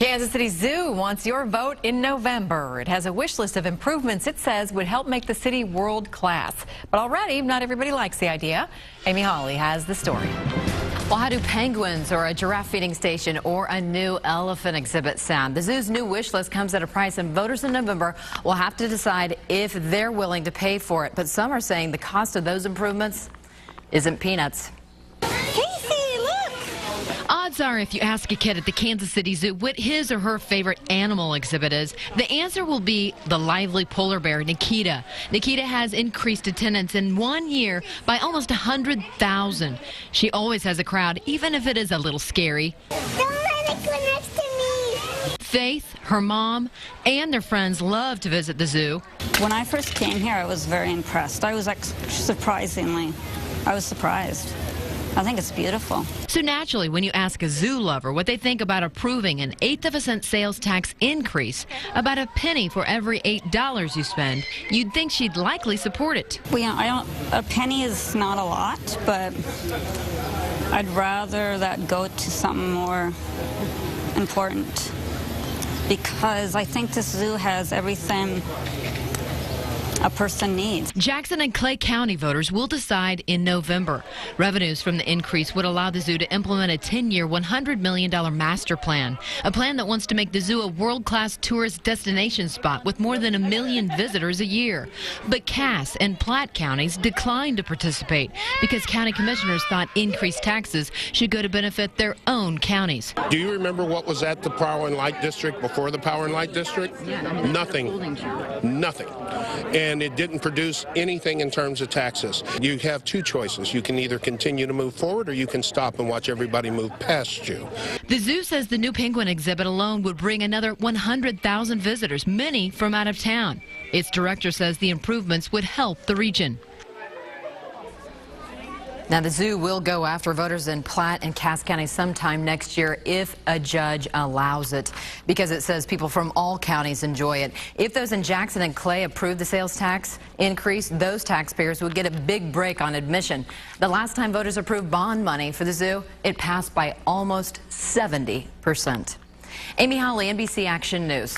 Kansas City Zoo wants your vote in November. It has a wish list of improvements it says would help make the city world class. But already, not everybody likes the idea. Amy Hawley has the story. Well, how do penguins or a giraffe feeding station or a new elephant exhibit sound? The zoo's new wish list comes at a price, and voters in November will have to decide if they're willing to pay for it. But some are saying the cost of those improvements isn't peanuts. Odds are, if you ask a kid at the Kansas City Zoo what his or her favorite animal exhibit is, the answer will be the lively polar bear, Nikita. Nikita has increased attendance in 1 year by almost 100,000. She always has a crowd, even if it is a little scary. Don't let it go next to me. Faith, her mom, and their friends love to visit the zoo. When I first came here, I was very impressed. I was surprised. I think it's beautiful. So naturally, when you ask a zoo lover what they think about approving an 1/8 of a cent sales tax increase, about a penny for every $8 you spend, you'd think she'd likely support it. Well, yeah, a penny is not a lot, but I'd rather that go to something more important, because I think this zoo has everything a person needs. Jackson and Clay County voters will decide in November. Revenues from the increase would allow the zoo to implement a 10-year, $100 million master plan, a plan that wants to make the zoo a world-class tourist destination spot with more than 1 million visitors a year. But Cass and Platte counties declined to participate because county commissioners thought increased taxes should go to benefit their own counties. Do you remember what was at the Power and Light District before the Power and Light District? Nothing. Nothing. And it didn't produce anything in terms of taxes. You have two choices. You can either continue to move forward, or you can stop and watch everybody move past you. The zoo says the new penguin exhibit alone would bring another 100,000 visitors, many from out of town. Its director says the improvements would help the region. Now, the zoo will go after voters in Platte and Cass County sometime next year if a judge allows it, because it says people from all counties enjoy it. If those in Jackson and Clay approve the sales tax increase, those taxpayers would get a big break on admission. The last time voters approved bond money for the zoo, it passed by almost 70%. Amy Hawley, NBC Action News.